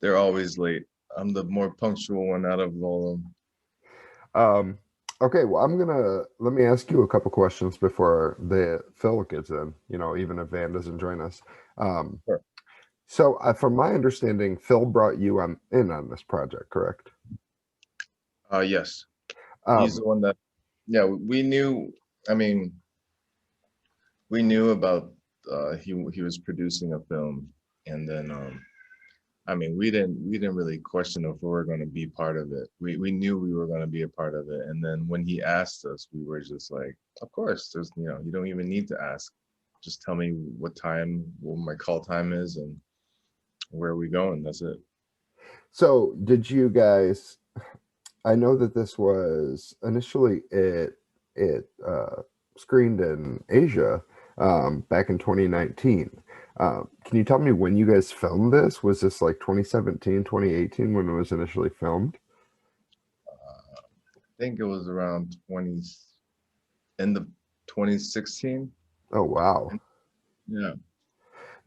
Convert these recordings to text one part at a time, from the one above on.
They're always late. I'm the more punctual one out of all of them. Um, okay, well, let me ask you a couple questions before the Phil gets in, even if Van doesn't join us. Um, Sure. from my understanding, Phil brought you in on this project, correct? Yes, he's Um, the one that. Yeah, we knew. I mean, we knew about he was producing a film, and then I mean, we didn't really question if we were going to be part of it. We knew we were going to be a part of it, and then when he asked us, we were just like, of course. There's you don't even need to ask. Just tell me what time, what my call time is, and where are we going. That's it. so did you guys, I know that this was initially it screened in Asia back in 2019. Can you tell me when you guys filmed this? Was this like 2017, 2018 when it was initially filmed? I think it was around 20 in the 2016. Oh wow, Yeah.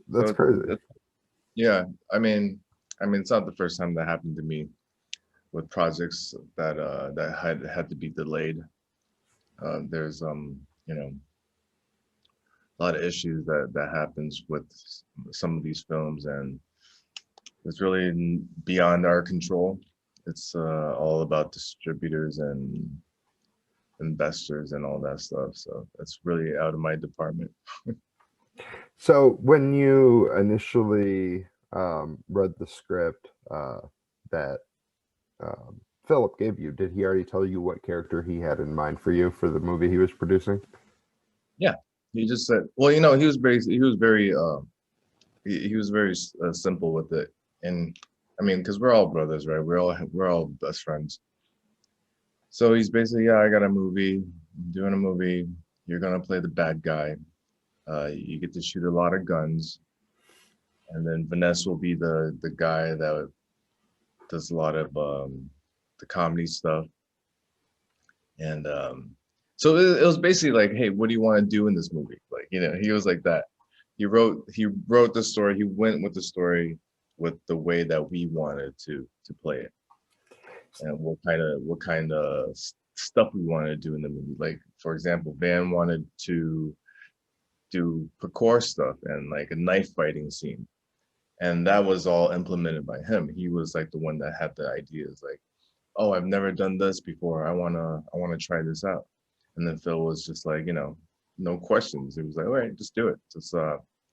that's So crazy. yeah, I mean, it's not the first time that happened to me with projects that had to be delayed. There's a lot of issues that happens with some of these films, and it's really beyond our control. It's all about distributors and investors and all that stuff. So that's really out of my department. So when you initially read the script that Philip gave you, did he already tell you what character he had in mind for you for the movie he was producing? Yeah, he just said, well, he was very simple with it, and I mean, because we're all brothers, right? We're all best friends. So he's basically, yeah, I got a movie, I'm doing a movie. You're gonna play the bad guy. You get to shoot a lot of guns, and then Vanessa will be the guy that does a lot of the comedy stuff. And so it was basically like, hey, what do you want to do in this movie? Like, he was like that. He wrote the story. He went with the story with the way that we wanted to play it, and what kind of stuff we wanted to do in the movie. Like, for example, Van wanted to do parkour stuff and like a knife fighting scene, and that was all implemented by him. He was like the one that had the ideas, like, oh, I've never done this before. I wanna try this out. And then Phil was just like, no questions. He was like, all right, just do it. Just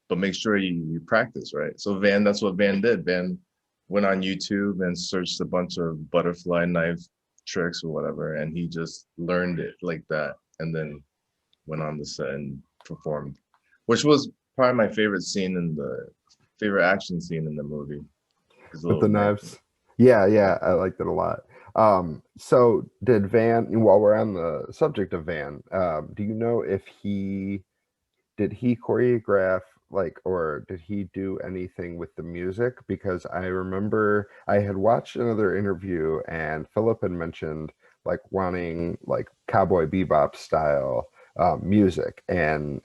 but make sure you practice, right? So that's what Van did. Van went on YouTube and searched a bunch of butterfly knife tricks or whatever, and he just learned it like that, and then went on the set and performed, which was probably my favorite action scene in the movie. His With little the knife. knives. Yeah, yeah, I liked it a lot. So did Van, while we're on the subject of Van, do you know if he choreograph like or did he do anything with the music? Because I remember I had watched another interview and Philip had mentioned like wanting like Cowboy Bebop style music and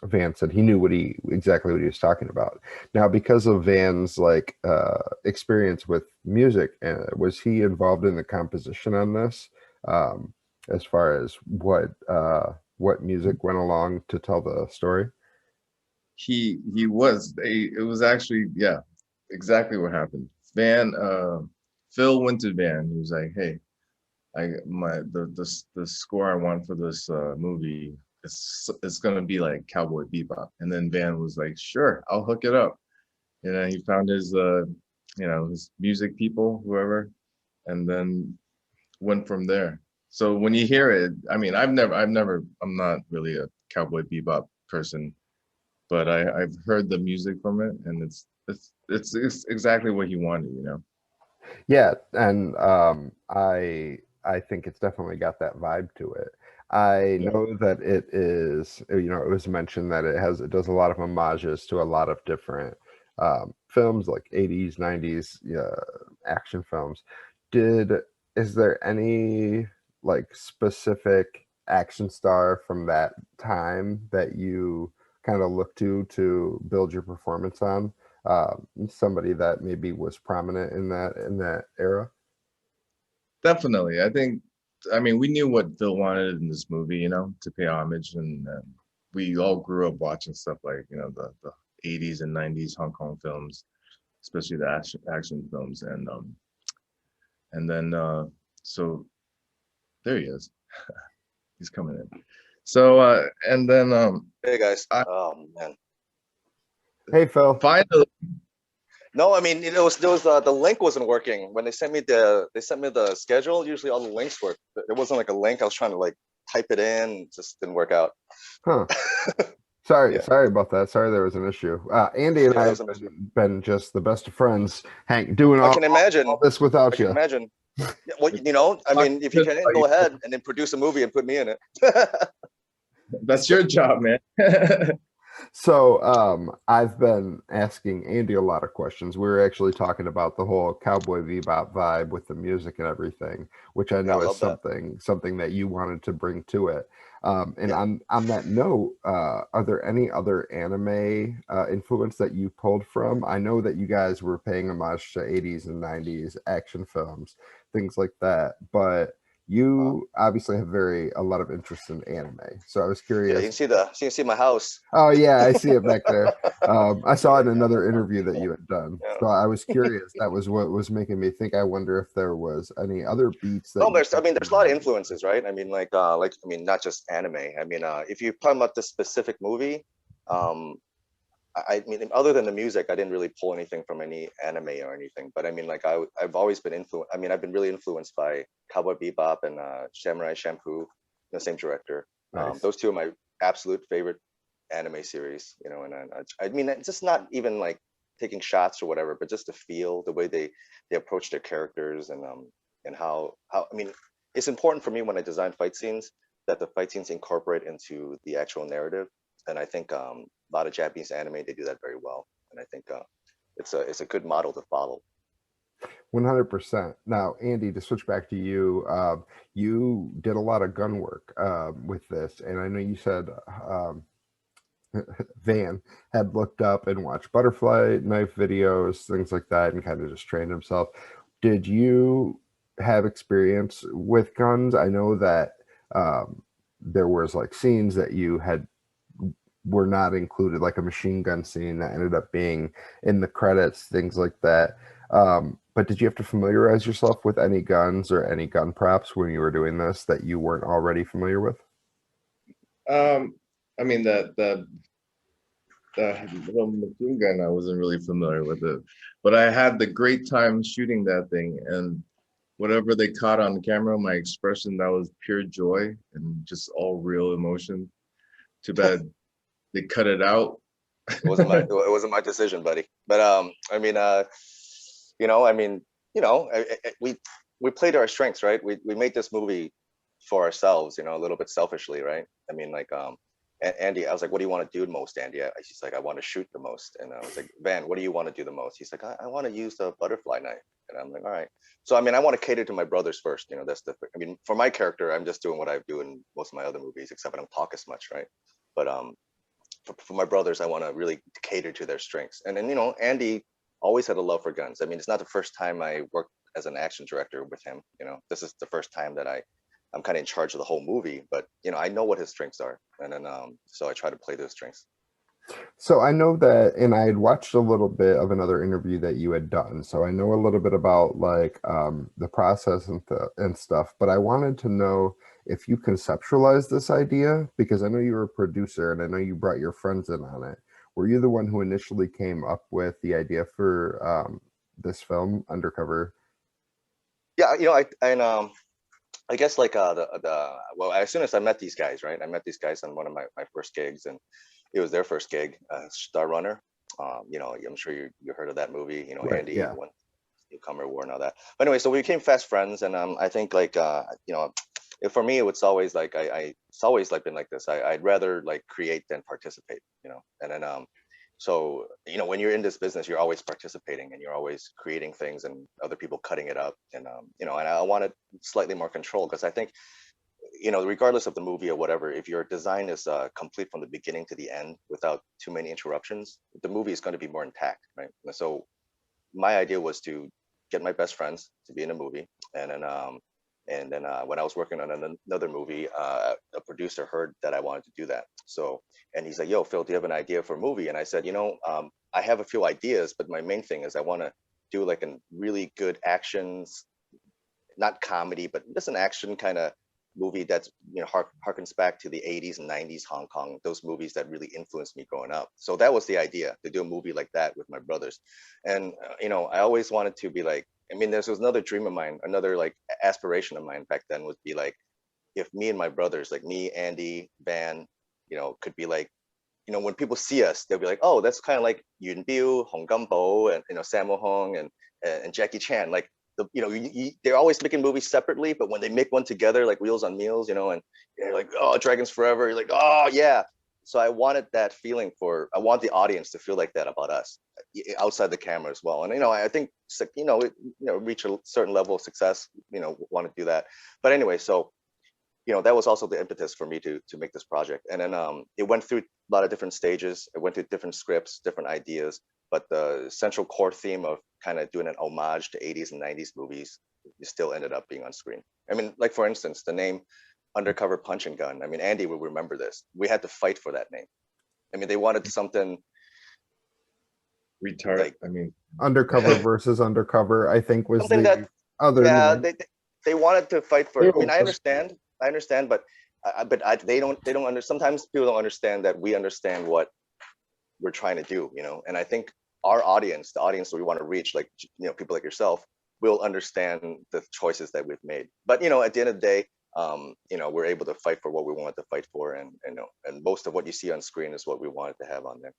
Van said he knew exactly what he was talking about. Now, because of Van's like experience with music, was he involved in the composition on this? As far as what music went along to tell the story? It was actually, yeah, exactly what happened. Phil went to Van. He was like, hey, the score I want for this movie, it's gonna be like Cowboy Bebop. And then Van was like, sure, I'll hook it up. And then he found his music people, whoever, and then went from there. So when you hear it, I mean, I'm not really a Cowboy Bebop person, but I've heard the music from it, and it's exactly what he wanted. Yeah, and I think it's definitely got that vibe to it. I Yeah. know that it is, it was mentioned that it does a lot of homages to a lot of different films like 80s, 90s, yeah, action films. Did is there any like specific action star from that time that you kind of look to build your performance on? somebody that maybe was prominent in that era? Definitely. I mean, we knew what Phil wanted in this movie, you know, to pay homage, and we all grew up watching stuff like, you know, the 80s and 90s Hong Kong films, especially the action films, and then so there he is. He's coming in. So and then Hey guys. I Oh man. Hey, Phil. finally No, I mean it was the link wasn't working when they sent me the schedule. Usually all the links work, but it wasn't like a link. I was trying to like type it in, it just didn't work out. Huh. Sorry, Yeah, sorry about that. Sorry there was an issue. Andy and yeah, I that have was an issue. been just the best of friends, doing I can all imagine. this I without can you. imagine. Yeah, well, you know, I mean, if you can go ahead and then produce a movie and put me in it. that's your job, man. So, I've been asking Andy a lot of questions. We were actually talking about the whole Cowboy Bebop vibe with the music and everything, which I I know is love that. something that you wanted to bring to it. And Yeah. on that note, are there any other anime influence that you pulled from? I know that you guys were paying homage to 80s and 90s action films, things like that, but you obviously have a lot of interest in anime. So I was Yeah, curious. you can see my house. Oh yeah, I see it back there. I saw it in Yeah, another interview that you had done. yeah. So I was curious. That was what was making me think. I wonder if there was any other beats that No, you I took mean, from there's a lot of anime. influences, right? I mean, I mean, not just anime. I mean, if you're talking about this specific movie, um, I mean, other than the music, I didn't really pull anything from any anime or anything. But I mean, like, I've always been influenced. I mean, I've been really influenced by Cowboy Bebop and Samurai Champloo, the same director. Nice. Those two are my absolute favorite anime series. You know, and I mean, it's just not even like taking shots or whatever, but just the feel, the way they approach their characters, and how I mean, it's important for me when I design fight scenes that the fight scenes incorporate into the actual narrative. And I think a lot of Japanese anime they do that very well, and I think it's a good model to follow. 100%. Now, Andy, to switch back to you, you did a lot of gun work with this, and I know you said um, Van had looked up and watched butterfly knife videos, things like that, and kind of just trained himself. Did you have experience with guns? I know that there was like scenes that you had were not included, like a machine gun scene that ended up being in the credits, things like that. But did you have to familiarize yourself with any guns or any gun props when you were doing this that you weren't already familiar with? I mean the little machine gun, I wasn't really familiar with it, but I had the great time shooting that thing, and whatever they caught on camera, my expression, that was pure joy and just all real emotion. Too bad they cut it out. It wasn't my decision, buddy. But I mean, you know, I mean, you know, we played our strengths, right? We made this movie for ourselves, you know, a little bit selfishly, right? I mean, like Andy, I was like, what do you want to do the most, Andy? He's like, I want to shoot the most. And I was like, Van, what do you want to do the most? He's like, I want to use the butterfly knife. And I'm like, all right. So I mean, I want to cater to my brothers first, you know. I mean, for my character, I'm just doing what I do in most of my other movies, except I don't talk as much, right? But for my brothers, I want to really cater to their strengths. And then, you know, Andy always had a love for guns. I mean, it's not the first time I worked as an action director with him. You know, this is the first time that I'm kind of in charge of the whole movie. But you know, I know what his strengths are, and then so I try to play those strengths. So I know that, and I had watched a little bit of another interview that you had done. So I know a little bit about like the process and stuff. But I wanted to know if you conceptualized this idea, because I know you were a producer and I know you brought your friends in on it. Were you the one who initially came up with the idea for this film, Undercover? Yeah, you know, I guess like the well, as soon as I met these guys, right? I met these guys on one of my first gigs, and it was their first gig, Star Runner. You know, I'm sure you heard of that movie. You know, Right. Andy Yeah. won Newcomer Award and all that. But anyway, so we became fast friends, and I think like you know, for me, it's always like it's always like been like this. I'd rather like create than participate. You know, and then so you know, when you're in this business, you're always participating and you're always creating things, and other people cutting it up, and you know, and I wanted slightly more control because I think you know, regardless of the movie or whatever, if your design is complete from the beginning to the end without too many interruptions, the movie is going to be more intact, right? And so my idea was to get my best friends to be in a movie, and then when I was working on another movie, a producer heard that I wanted to do that. So, and he's like, "Yo, Phil, do you have an idea for a movie?" And I said, "You know, I have a few ideas, but my main thing is I want to do like a really good actions, not comedy, but just an action kind of movie that's, you know, harkens back to the 80s and 90s Hong Kong, those movies that really influenced me growing up." So that was the idea, to do a movie like that with my brothers. And you know, I always wanted to be like, I mean, there was another dream of mine, another like aspiration of mine back then, would be like, if me and my brothers, like me, Andy, Van, you know, could be like, you know, when people see us, they'll be like, "Oh, that's kind of like Yuen Biu, Hong Gumbo, and, you know, Sammo Hung, and Jackie Chan." Like, you know, they're always making movies separately, but when they make one together, like Wheels on Meals, you know, and you're like, "Oh, Dragons Forever," you're like, "Oh yeah." So I wanted that feeling I want the audience to feel like that about us outside the camera as well. And you know, I think, you know, reach a certain level of success, you know, want to do that. But anyway, so you know, that was also the impetus for me to make this project. And then it went through a lot of different stages. It went through different scripts, different ideas, but the central core theme of kind of doing an homage to 80s and 90s movies, it still ended up being on screen. I mean, like for instance, the name Undercover Punch Gun. I mean, Andy will remember this. We had to fight for that name. I mean, they wanted something Retard. like, I mean, Undercover versus Undercover, I think, was something the that, other yeah, name. they wanted to fight for. They I mean, were- I understand, but they don't sometimes people don't understand that we understand what we're trying to do, you know. And I think our audience, the audience that we want to reach, like, you know, people like yourself, will understand the choices that we've made. But you know, at the end of the day, you know, we're able to fight for what we wanted to fight for, and you know, and most of what you see on screen is what we wanted to have on there.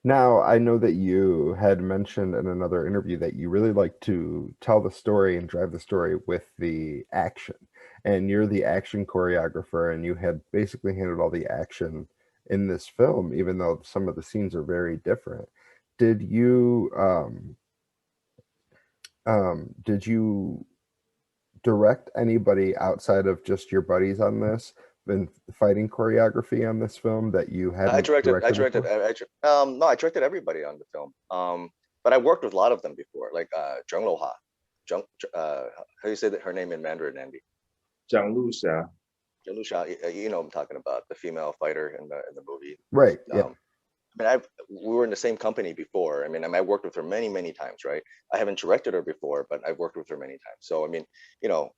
Now, I know that you had mentioned in another interview that you really like to tell the story and drive the story with the action. And you're the action choreographer, and you had basically handled all the action in this film, even though some of the scenes are very different. Did you did you direct anybody outside of just your buddies on this, been fighting choreography on this film that you hadn't directed before? No, I directed everybody on the film. But I worked with a lot of them before, like Zheng Lohua. How do you say that her name in Mandarin, Andy? Zhang Luxia. Zheng Lohua, you know what I'm talking about, the female fighter in the movie. Right. Yeah. I mean, we were in the same company before. I mean, I worked with her many, many times, right? I haven't directed her before, but I've worked with her many times. So, I mean, you know,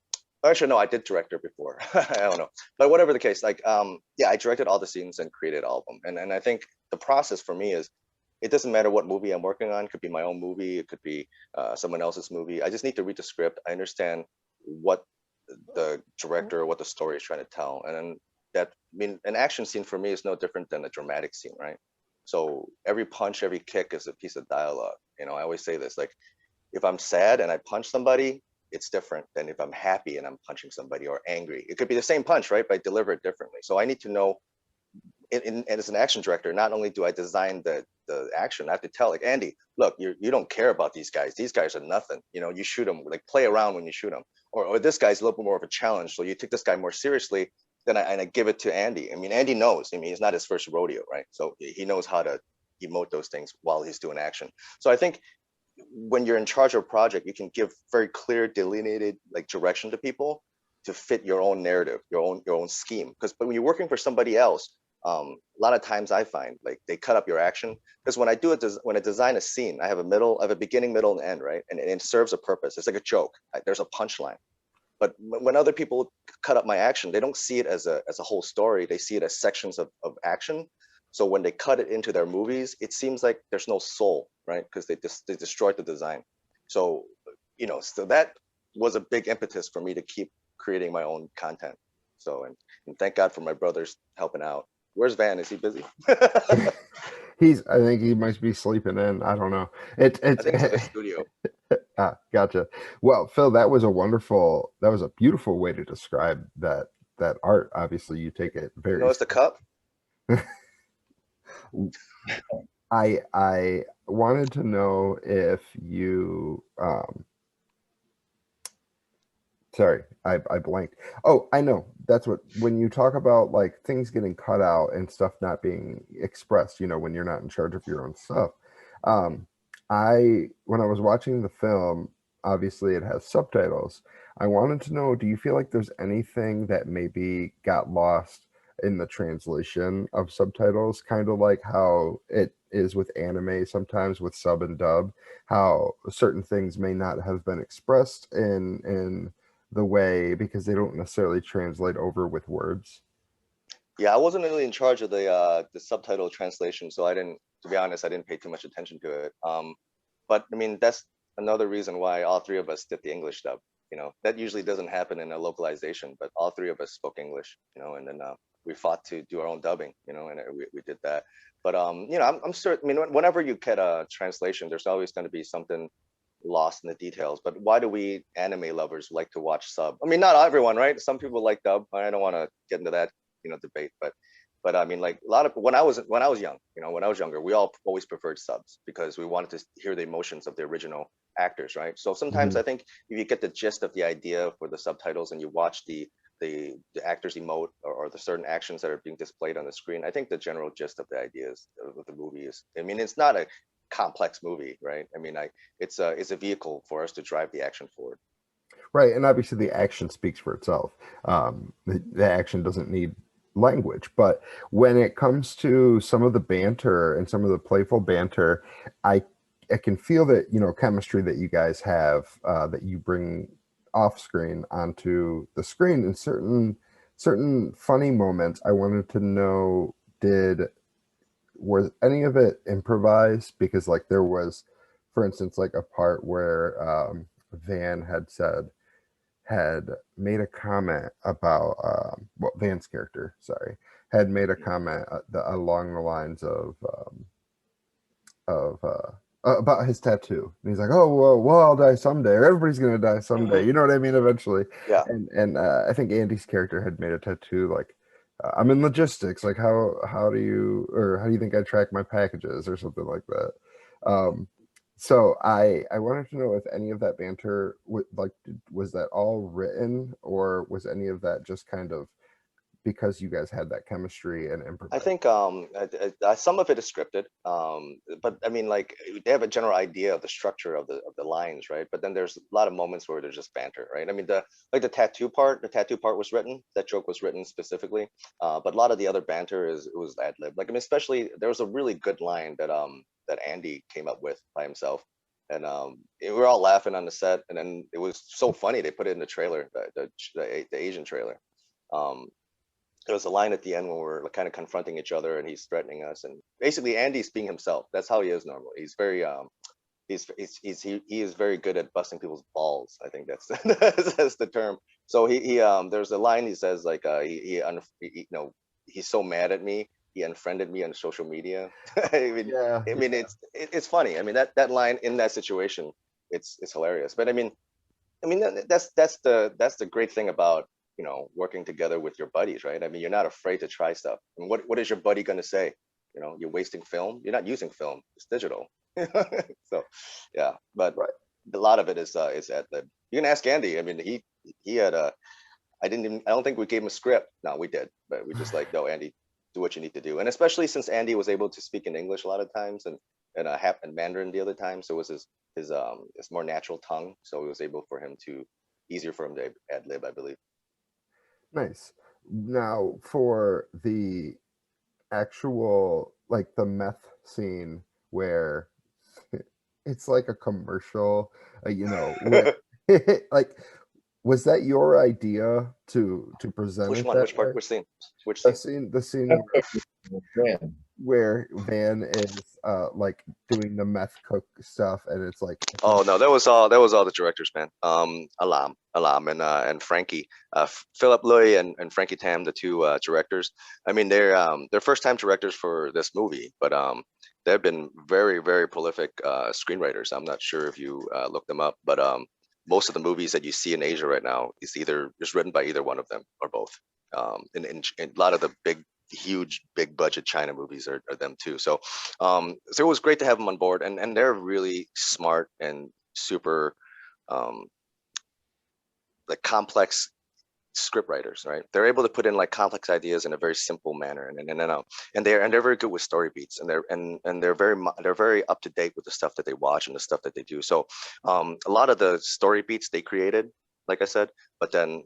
actually, no, I did direct her before. I don't know. But whatever the case, like, yeah, I directed all the scenes and created all of them. And I think the process for me is, it doesn't matter what movie I'm working on. It could be my own movie. It could be someone else's movie. I just need to read the script. I understand what the director, what the story is trying to tell. And then that, I mean, an action scene for me is no different than a dramatic scene, right? So every punch, every kick is a piece of dialogue. You know, I always say this, like, if I'm sad and I punch somebody, it's different than if I'm happy and I'm punching somebody, or angry. It could be the same punch, right? But I deliver it differently. So I need to know, and as an action director, not only do I design the action, I have to tell, like, Andy, look, you don't care about these guys. These guys are nothing. You know, you shoot them, like, play around when you shoot them. Or this guy's a little bit more of a challenge. So you take this guy more seriously. Then I give it to Andy. I mean, Andy knows. I mean, it's not his first rodeo, right? So he knows how to emote those things while he's doing action. So I think when you're in charge of a project, you can give very clear, delineated, like, direction to people to fit your own narrative, your own scheme. Because when you're working for somebody else, a lot of times I find, like, they cut up your action. Because when I design a scene, I have a beginning, middle, and end, right? And it serves a purpose. It's like a joke. There's a punchline. But when other people cut up my action, they don't see it as a whole story. They see it as sections of action. So when they cut it into their movies, it seems like there's no soul, right? Because they destroyed the design. So, you know, so that was a big impetus for me to keep creating my own content. So, and thank God for my brothers helping out. Where's Van? Is he busy? I think he might be sleeping in. I don't know. I think it's at the studio. Gotcha. Well, Phil, that was a beautiful way to describe that art. Obviously, you take it very. You know, it's the cup. I wanted to know if you Sorry, I blanked. Oh, I know. That's what, when you talk about like things getting cut out and stuff not being expressed, you know, when you're not in charge of your own stuff. Um, when I was watching the film, obviously it has subtitles. I wanted to know, do you feel like there's anything that maybe got lost in the translation of subtitles, kind of like how it is with anime sometimes with sub and dub, how certain things may not have been expressed in the way because they don't necessarily translate over with words. Yeah, I wasn't really in charge of the subtitle translation, so I didn't, to be honest, I didn't pay too much attention to it. But I mean, that's another reason why all three of us did the English dub. You know, that usually doesn't happen in a localization, but all three of us spoke English. You know, and then we fought to do our own dubbing. You know, and we did that. But you know, I'm sure. I mean, whenever you get a translation, there's always going to be something lost in the details. But why do we anime lovers like to watch sub? I mean, not everyone, right? Some people like dub. I don't want to get into that, you know, debate, but I mean, like a lot of when I was young, you know, when I was younger, we all always preferred subs because we wanted to hear the emotions of the original actors, right? So sometimes Mhm. I think if you get the gist of the idea for the subtitles and you watch the actors emote, or the certain actions that are being displayed on the screen, I think the general gist of the ideas of the movie is, I mean, it's not a complex movie, right? I mean, it's a vehicle for us to drive the action forward. Right, and obviously the action speaks for itself. The action doesn't need language, but when it comes to some of the banter and some of the playful banter, I I can feel that, you know, chemistry that you guys have, that you bring off screen onto the screen in certain funny moments. I wanted to know, did was any of it improvised? Because like there was, for instance, like a part where Van had made a comment about well, Van's character, sorry, had made a comment along the lines of about his tattoo. And he's like, "Oh well, I'll die someday, or everybody's gonna die someday." You know what I mean? Eventually. Yeah. And I think Andy's character had made a tattoo like, "I'm in logistics. Like, how do you, or how do you think I track my packages, or something like that." Um, so I wanted to know if any of that banter was that all written, or was any of that just kind of because you guys had that chemistry and I improvised? think some of it is scripted, but I mean, like they have a general idea of the structure of the lines, right? But then there's a lot of moments where there's just banter, right? I mean, the tattoo part was written. That joke was written specifically, but a lot of the other banter is, it was ad lib. Like I mean, especially there was a really good line that Andy came up with by himself, and we were all laughing on the set, and then it was so funny they put it in the trailer, the Asian trailer. Um, there was a line at the end when we're kind of confronting each other and he's threatening us, and basically Andy's being himself. That's how he is normally. He's very he is very good at busting people's balls. I think that's that's the term. So he there's a line he says like you know, he's so mad at me, he unfriended me on social media. I mean, Yeah, it's funny. I mean, that line in that situation, it's hilarious. But I mean, that's the great thing about, you know, working together with your buddies, right? I mean, you're not afraid to try stuff. And what is your buddy going to say? You know, you're wasting film. You're not using film. It's digital. So, yeah. But right. a lot of it is ad lib. You can ask Andy. I mean, he had a. I don't think we gave him a script. No, we did, but we just like, no, Andy, do what you need to do. And especially since Andy was able to speak in English a lot of times, and and Mandarin the other time, so it was his more natural tongue. So it was able for him to easier for him to ad lib, I believe. Nice. Now, for the actual, like the meth scene where it's like a commercial, you know, where like, was that your idea to present Which it one? that Which part? way? Which scene? Which The scene? scene Man, where Van is like doing the meth cook stuff, and it's like Oh no, that was all the directors, man. Alam, and Frankie, Philip Loy and Frankie Tam, the two directors. I mean, they're first time directors for this movie, but they've been very very prolific screenwriters. I'm not sure if you looked them up, but most of the movies that you see in Asia right now is either just written by either one of them or both. And a lot of the huge big budget China movies are them too. So it was great to have them on board, and they're really smart and super um, like complex script writers, right? They're able to put in like complex ideas in a very simple manner, and they're very good with story beats, and they're very up to date with the stuff that they watch and the stuff that they do. So a lot of the story beats they created, like I said, but then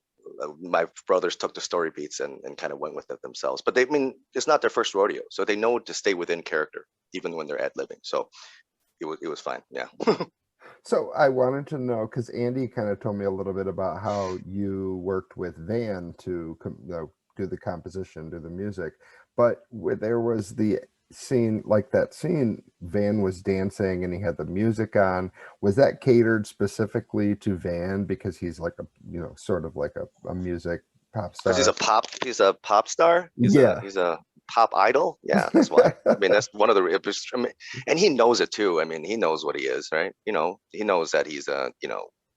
my brothers took the story beats and kind of went with it themselves. But I mean, it's not their first rodeo, so they know to stay within character even when they're ad-libbing. So it was fine. Yeah. So I wanted to know, because Andy kind of told me a little bit about how you worked with Van to do the composition, do the music, but there was the scene, like that scene, Van was dancing and he had the music on. Was that catered specifically to Van because he's like a, sort of like a music pop star? Because he's a pop star. He's a pop idol. Yeah, that's why. I mean, that's one of the, and he knows it too. I mean, he knows what he is, right? He knows that he's a,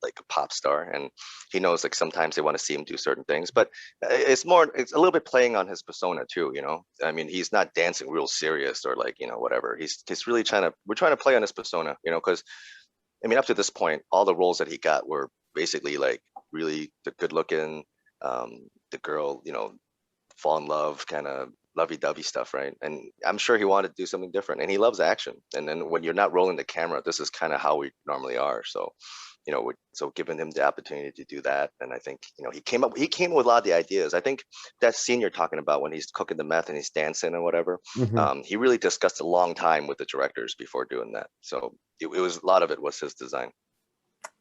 like a pop star, and he knows like sometimes they want to see him do certain things, but it's a little bit playing on his persona too. I mean, he's not dancing real serious or like, whatever. He's really we're trying to play on his persona, because I mean, up to this point, all the roles that he got were basically like really the good looking, the girl, fall in love kind of lovey-dovey stuff, right? And I'm sure he wanted to do something different, and he loves action. And then when you're not rolling the camera, this is kind of how we normally are. So, so giving him the opportunity to do that, and I think he came up with a lot of the ideas. I think that scene you're talking about when he's cooking the meth and he's dancing and whatever, he really discussed a long time with the directors before doing that. So it was a lot of it was his design.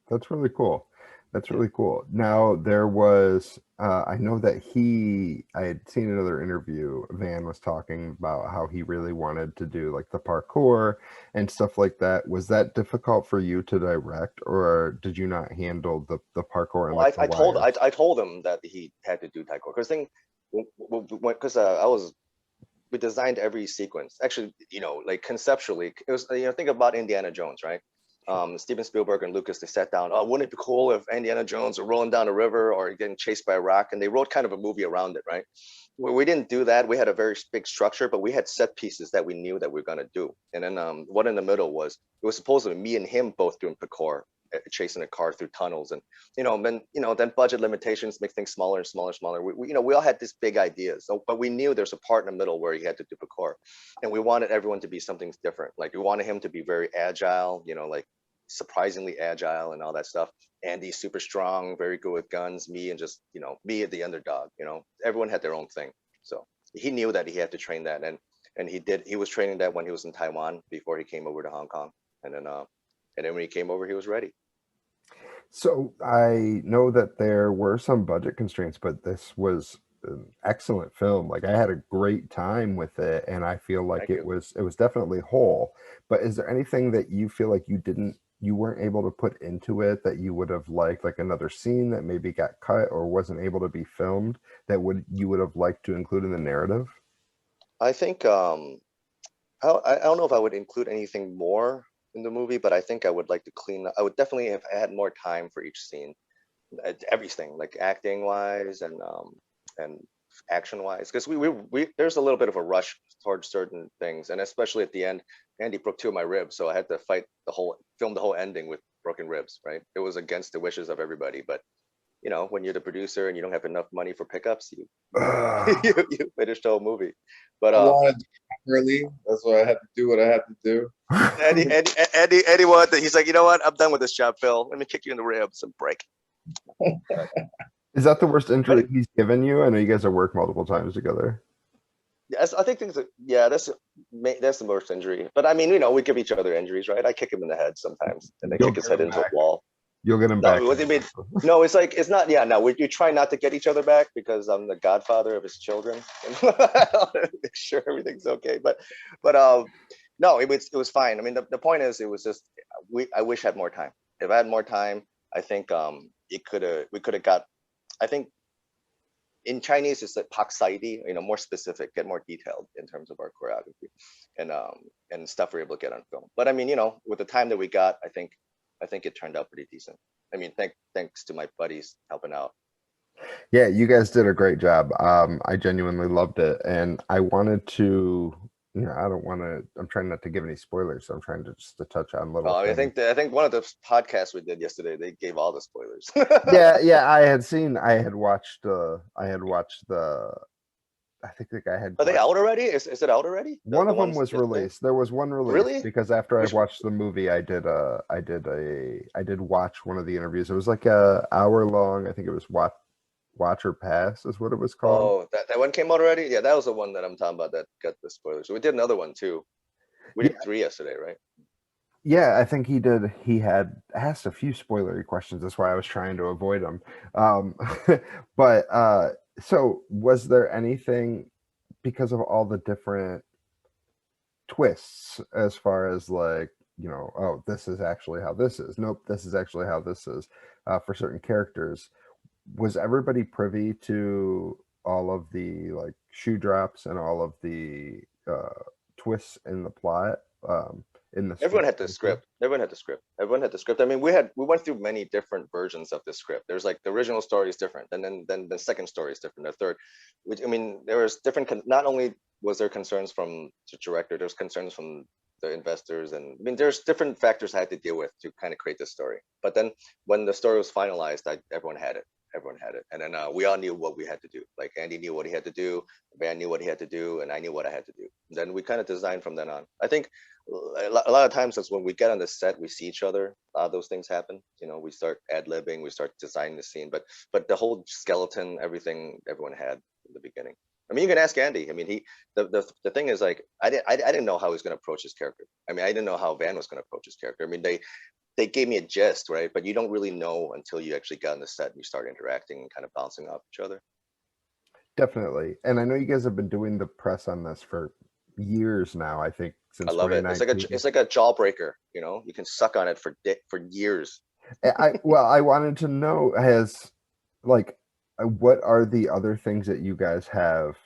That's really cool. That's really cool. Now there was, I know that I had seen another interview, Van was talking about how he really wanted to do like the parkour and stuff like that. Was that difficult for you to direct, or did you not handle the parkour? And well, I told him that he had to do parkour because we designed every sequence. Actually, like conceptually, it was, think about Indiana Jones, right? Steven Spielberg and Lucas, they sat down. Oh, wouldn't it be cool if Indiana Jones were rolling down a river or getting chased by a rock? And they wrote kind of a movie around it, right? We didn't do that. We had a very big structure, but we had set pieces that we knew that we were going to do. And then one in the middle was, it was supposed to be me and him both doing parkour, chasing a car through tunnels. And, then budget limitations make things smaller and smaller and smaller. We all had these big ideas, but we knew there's a part in the middle where he had to do parkour. And we wanted everyone to be something different. Like we wanted him to be very agile, like surprisingly agile and all that stuff. Andy's super strong, very good with guns. Me and just, me at the underdog, everyone had their own thing. So he knew that he had to train that. And he was training that when he was in Taiwan before he came over to Hong Kong. And then when he came over, he was ready. So I know that there were some budget constraints, but this was an excellent film. Like I had a great time with it, and I feel like it was definitely whole. But is there anything that you feel like you weren't able to put into it that you would have liked, like another scene that maybe got cut or wasn't able to be filmed that you would have liked to include in the narrative? I think I don't know if I would include anything more in the movie, but I think I would like to clean up. I would definitely have had more time for each scene, everything like acting wise and action wise, because we there's a little bit of a rush towards certain things, and especially at the end, Andy broke 2 of my ribs, so I had to film the whole ending with broken ribs, right? It was against the wishes of everybody, but when you're the producer and you don't have enough money for pickups, you you finish the whole movie. But I wanted to early. That's why I had to do what I had to do. Eddie wanted he's like, you know what? I'm done with this job, Phil. Let me kick you in the ribs and break. Is that the worst injury he's given you? I know you guys have worked multiple times together. Yes, I think that's the worst injury. But I mean, we give each other injuries, right? I kick him in the head sometimes, and then kick his head into a wall. You'll get him back. What do you mean? No, it's like, it's not. Yeah, no, you try not to get each other back because I'm the godfather of his children. Make sure everything's okay. But no, it was fine. I mean, the point is, it was just I wish I had more time. If I had more time, I think we could have got. I think in Chinese it's like pak saidi, more specific, get more detailed in terms of our choreography and stuff we're able to get on film. But I mean, with the time that we got, I think it turned out pretty decent. I mean, thanks to my buddies helping out. Yeah, you guys did a great job. I genuinely loved it, and I wanted to I don't want to. I'm trying not to give any spoilers, so I'm trying to just to touch on little Well, I things. think one of the podcasts we did yesterday, they gave all the spoilers. Yeah. I had watched. I think the guy had Are they watched. out already? Is it out already? One The of them ones was yesterday? released. There was one released Really? because after I Which watched the movie, I did watch one of the interviews. It was like a hour long. I think it was Watch or Pass is what it was called. Oh, that one came out already? Yeah, that was the one that I'm talking about that got the spoilers. We did another one too. We Yeah, did 3 yesterday, right? yeah, I think he did. He had asked a few spoilery questions. That's why I was trying to avoid them. Um, but so was there anything because of all the different twists as far as like oh, this is actually how this is, nope, this is actually how this is, for certain characters, was everybody privy to all of the like shoe drops and all of the twists in the plot, in the Everyone script? had the script. Everyone had the script. Everyone had the script. I mean, we went through many different versions of the script. There's like the original story is different, and then the second story is different. The third, which I mean, there was different. Not only was there concerns from the director, there's concerns from the investors, and I mean, there's different factors I had to deal with to kind of create this story. But then when the story was finalized, everyone had it. Everyone had it, and then we all knew what we had to do. Like Andy knew what he had to do, Van knew what he had to do, and I knew what I had to do. And then we kind of designed from then on. I think a lot of times that's when we get on the set, we see each other. A lot of those things happen. We start ad-libbing, we start designing the scene, but the whole skeleton, everything, everyone had in the beginning. I mean, you can ask Andy. I mean, the thing is, like, I didn't know how he was going to approach his character. I mean, I didn't know how Van was going to approach his character. I mean, they gave me a gist, right? But you don't really know until you actually get on the set and you start interacting and kind of bouncing off each other. Definitely. And I know you guys have been doing the press on this for years now, I think since I love it. It's 2019. like a jawbreaker. You can suck on it for years. I wanted to know, like what are the other things that you guys have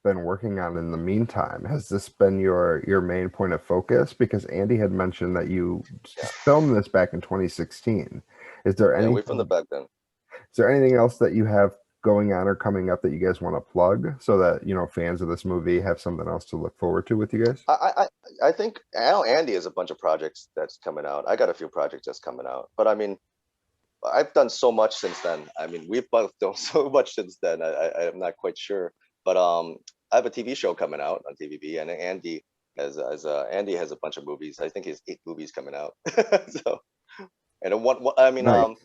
been working on in the meantime? Has this been your main point of focus? Because Andy had mentioned that you Yeah, filmed this back in 2016. Is there yeah, we from the anything back then. is there anything else that you have going on or coming up that you guys want to plug so that fans of this movie have something else to look forward to with you guys? I think I know Andy has a bunch of projects that's coming out. I got a few projects that's coming out, but I mean, I've done so much since then. I mean, we've both done so much since then. I'm not quite sure, but I have a TV show coming out on TVB, and Andy Andy has a bunch of movies. I think he has 8 movies coming out. So, and I mean, Nice.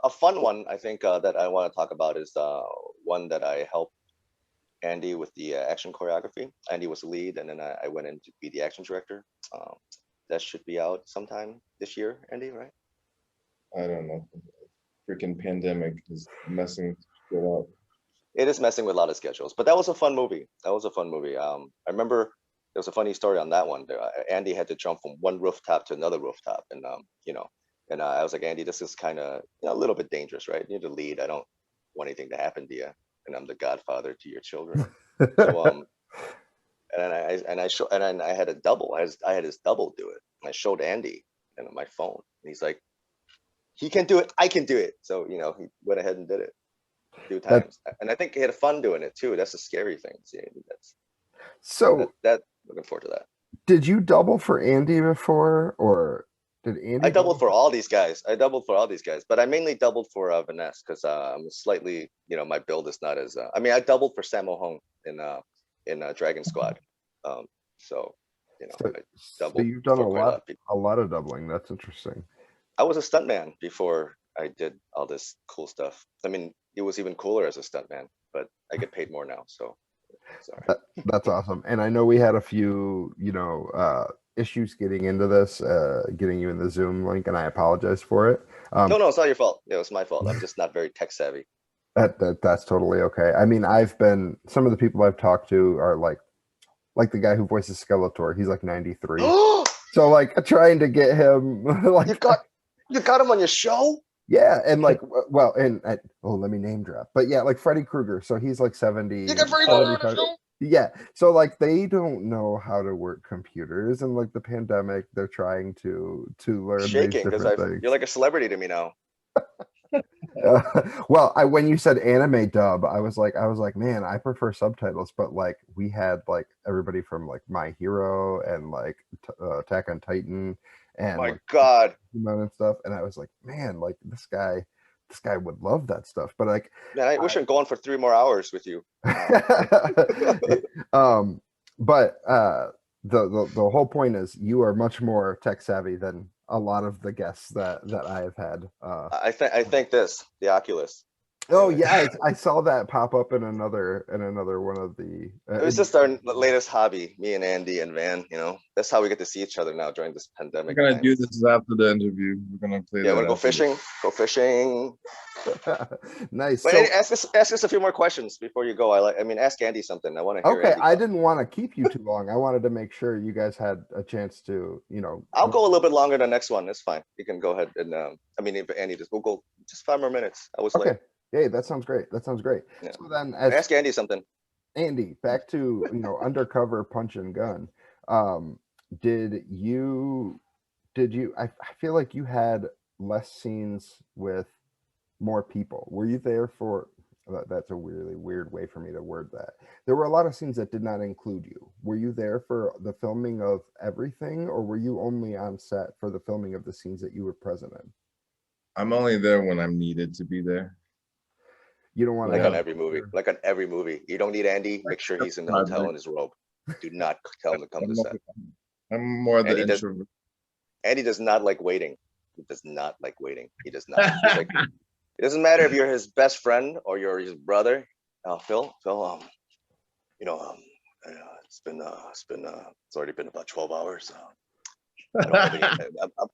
a fun one I think that I want to talk about is one that I helped Andy with the action choreography. Andy was the lead, and then I went in to be the action director. That should be out sometime this year, Andy, right? I don't know. Freaking pandemic is messing shit up. It is messing with a lot of schedules, but that was a fun movie. That was a fun movie. I remember there was a funny story on that one. Andy had to jump from one rooftop to another rooftop, and and I was like, Andy, this is kind of a little bit dangerous, right? You're the lead. I don't want anything to happen to you, and I'm the godfather to your children. So and then I had a double. I had his double do it. I showed Andy and on my phone, and he's like, he can do it. I can do it. So he went ahead and did it a few times, and I think he had fun doing it too. That's the scary thing. See, So that looking forward to that. did you double for Andy before, or did Andy I doubled for all these guys. But I mainly doubled for Vanessa because I'm slightly, my build is not as. I mean, I doubled for Sammo Hung in Dragon Squad. So, So, I so doubled you've done for quite a lot of people. a lot of doubling. That's interesting. I was a stuntman before I did all this cool stuff. I mean, it was even cooler as a stuntman, but I get paid more now, so sorry. That's awesome. And I know we had a few, issues getting into this, getting you in the Zoom link, and I apologize for it. No, it's not your fault. It was my fault. I'm just not very tech savvy. That's totally okay. I mean, some of the people I've talked to are like the guy who voices Skeletor. He's like 93. So like trying to get him like you got him on your show? Yeah, and like, well, and let me name drop, but yeah, like Freddy Krueger. So he's like 70. You got Freddy Krueger on the show? Yeah, so like they don't know how to work computers, and like the pandemic, they're trying to learn Shaking these because different things. you're like a celebrity to me now. Well, when you said anime dub, I was like, man, I prefer subtitles. But like, we had like everybody from like My Hero and like Attack on Titan and My like God. Pokemon and stuff, and I was like, man, like this guy would love that stuff. But like, Man, I wish I'd gone for 3 more hours with you. um, but the whole point is you are much more tech savvy than a lot of the guests that I have had. I think the Oculus. Oh Anyway. yeah, I saw that pop up in another one of the. It was just our latest hobby, me and Andy and Van. That's how we get to see each other now during this We're pandemic gonna time. do this after the interview. We're gonna play Yeah, that. we're gonna go fishing. Nice. But So ask us a few more questions before you go. I mean, ask Andy something. I want to hear. okay, Andy I talk. didn't want to keep you too long. I wanted to make sure you guys had a chance to, I'll go a little bit longer the next one. That's fine. You can go ahead and I mean, if Andy we'll go just 5 more minutes. I was Okay. late. Hey, that sounds great. That sounds great. Yeah. So then, as Ask Andy something. Andy, back to Undercover Punch and Gun. Did you I feel like you had less scenes with more people. Were you there for that's a really weird way for me to word that. There were a lot of scenes that did not include you. Were you there for the filming of everything, or were you only on set for the filming of the scenes that you were present in? I'm only there when I'm needed to be there. You don't want Like to on every movie. Like on every movie. You don't need Andy. Make sure he's in the hotel in his robe. Do not tell him to come to set. I'm more the introvert. Andy does not like waiting. He does not like waiting. He does not. He's like, it doesn't matter if you're his best friend or you're his brother. Phil, it's already been about 12 hours. I don't have any.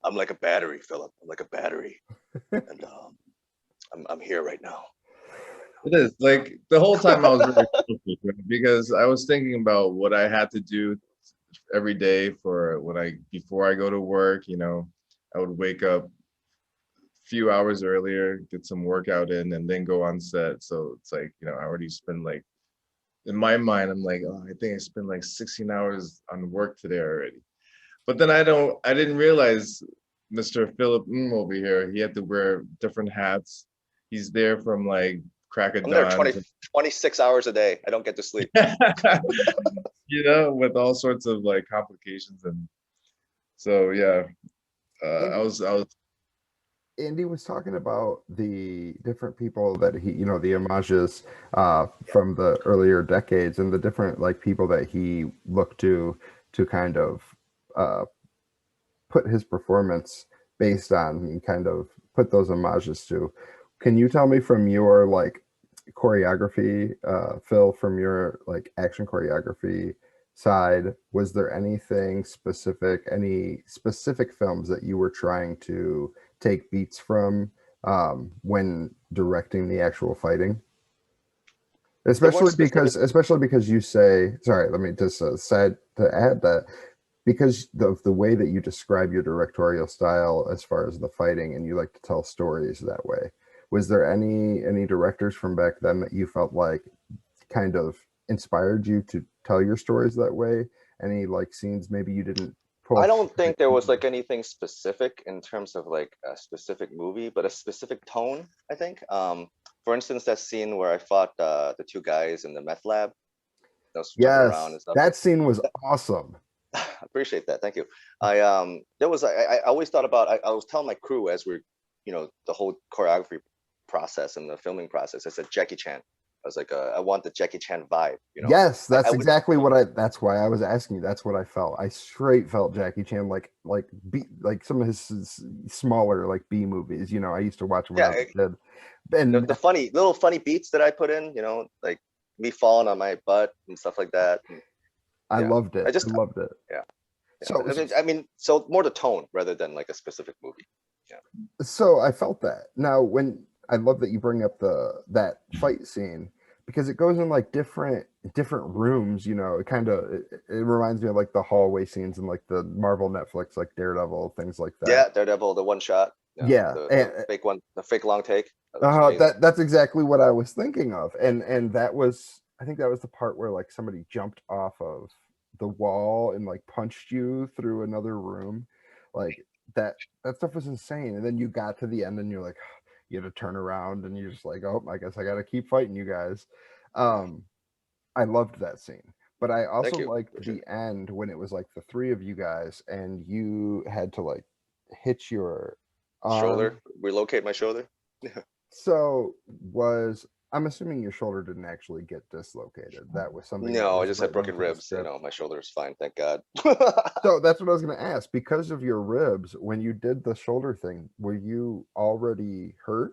I'm like a battery, Philip. I'm like a battery, and I'm here right now. It is like the whole time I was very focused, right? Because I was thinking about what I had to do every day for before I go to work. I would wake up a few hours earlier, get some workout in, and then go on set. So it's like, I already spend like, in my mind, I'm like, oh, I think I spent like 16 hours on work today already. But then I didn't realize Mr. Phillip over here, he had to wear different hats. He's there from like crack of I'm there dawn. 26 hours a day. I don't get to sleep. With all sorts of like complications. And so, yeah, I was Andy was talking about the different people that he, the homages from the earlier decades and the different like people that he looked to kind of put his performance based on and kind of put those homages to. Can you tell me from your like choreography, Phil, from your like action choreography side, was there any specific films that you were trying to take beats from when directing the actual fighting? Especially because you say, sorry, let me just to add that because of the way that you describe your directorial style as far as the fighting and you like to tell stories that way, was there any directors from back then that you felt like kind of inspired you to tell your stories that way? Any like scenes maybe you didn't pull? I don't think there was like anything specific in terms of like a specific movie, but a specific tone, I think. For instance, that scene where I fought the two guys in the meth lab, those jumping around and stuff. That scene was awesome. I appreciate that. Thank you. I always thought about, I was telling my crew as we're, the whole choreography process and the filming process, I said, Jackie Chan. I was like, I want the Jackie Chan vibe, Yes, that's exactly what that's why I was asking you. That's what I felt. I straight felt Jackie Chan like some of his smaller like B movies. I used to watch them when I was a kid. And the little funny beats that I put in, like me falling on my butt and stuff like that. And, I loved it. I loved it. Yeah. So more the tone rather than like a specific movie. Yeah. So I felt that. Now, I love that you bring up that fight scene because it goes in like different rooms. It reminds me of like the hallway scenes in like the Marvel Netflix, like Daredevil, things like that. Yeah, Daredevil, the one shot. Yeah, the fake one, the fake long take. That's exactly what I was thinking of, and I think that was the part where like somebody jumped off of the wall and like punched you through another room, like that stuff was insane. And then you got to the end and you're like, you had to turn around and you're just like, oh, I guess I got to keep fighting you guys. I loved that scene. But I also you. liked the end when it was like the three of you guys and you had to like hit your Shoulder, arm. relocate my shoulder. So I'm assuming your shoulder didn't actually get dislocated. That was something that No, I was just had written broken into the ribs. You script. know, my shoulder is fine, thank God. So that's what I was going to ask. Because of your ribs, when you did the shoulder thing, were you already hurt?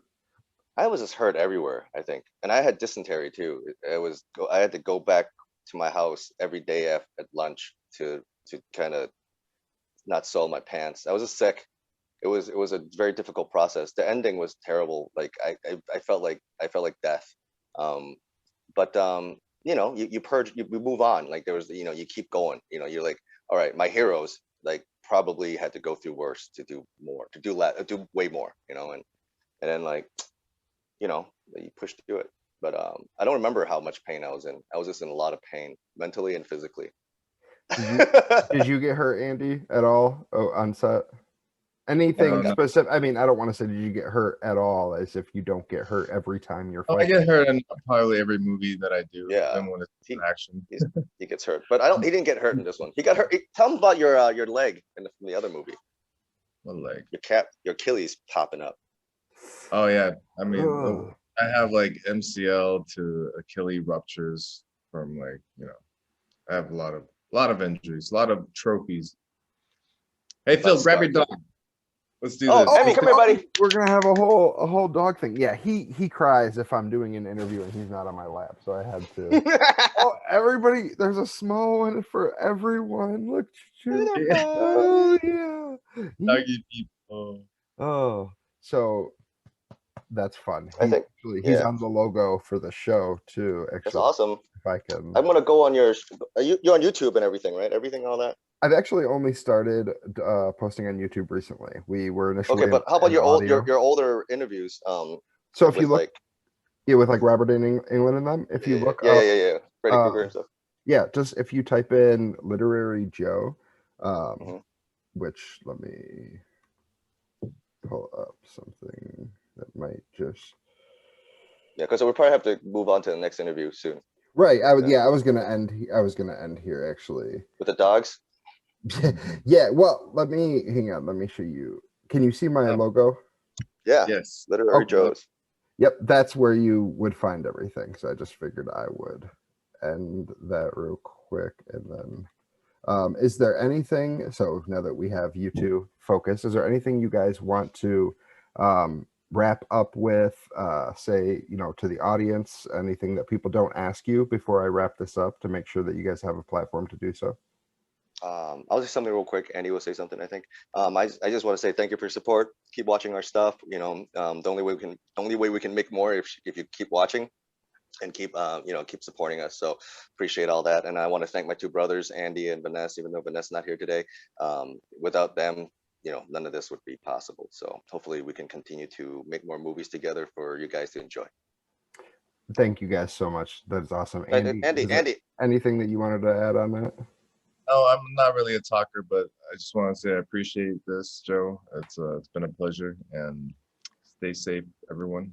I was just hurt everywhere, I think, and I had dysentery too. I had to go back to my house every day at lunch to kind of not soil my pants. I was just sick. It was a very difficult process. The ending was terrible. Like I felt like death. Um, but you know, you purge, you move on. Like there was, you know, you keep going. You know, you're like, all right, my heroes like probably had to go through worse to do more, to do way more. You know, and then like, you know, you push through it. But I don't remember how much pain I was in. I was just in a lot of pain, mentally and physically. Did you get hurt, Andy, at all on set? Anything No. specific? I mean, I don't want to say did you get hurt at all, as if you don't get hurt every time you're I fighting. get hurt in probably every movie that I do, Yeah, even when it's action. he gets hurt, but he didn't get hurt in this one. He got hurt. Tell him about your leg in the other movie. My leg. Your Achilles popping up. Oh yeah, I mean, Ugh. I have like MCL to Achilles ruptures from like, you know, I have a lot of injuries, a lot of trophies. Hey Phil, grab your dog. Let's do this. Andy, come here, buddy. We're gonna have a whole dog thing. Yeah, he cries if I'm doing an interview and he's not on my lap, so I had to. Oh, everybody, there's a small one for everyone. Look, oh yeah. Doggy people. Oh, so that's fun. I think He's on the logo for the show too. Actually, that's awesome. If I can, I'm gonna go on your. You're on YouTube and everything, right? Everything, all that. I've actually only started posting on YouTube recently. We were initially Okay, but how about in your audio. your older interviews? So if you look, with like Robert England and them, if you look up, yeah, Freddy Krueger and stuff. Yeah, just if you type in Literary Joe, which let me pull up something that might just. Yeah, because we'll probably have to move on to the next interview soon. Right. I was gonna end here actually. With the dogs. Yeah. Well, hang on. Let me show you. Can you see my logo? Yeah. Yes. Literary Joe's. Yep, that's where you would find everything. So I just figured I would end that real quick. And then is there anything, so now that we have you two focus, is there anything you guys want to wrap up with, say, you know, to the audience, anything that people don't ask you before I wrap this up to make sure that you guys have a platform to do so? I'll say something real quick. Andy will say something, I think. I just want to say thank you for your support. Keep watching our stuff. You know, the only way we can make more if you keep watching and keep keep supporting us. So appreciate all that. And I want to thank my two brothers, Andy and Vanessa, even though Vanessa's not here today. Without them, you know, none of this would be possible. So hopefully we can continue to make more movies together for you guys to enjoy. Thank you guys so much. That's awesome. Andy, anything that you wanted to add on that? No, I'm not really a talker, but I just want to say I appreciate this, Joe. It's been a pleasure, and stay safe, everyone.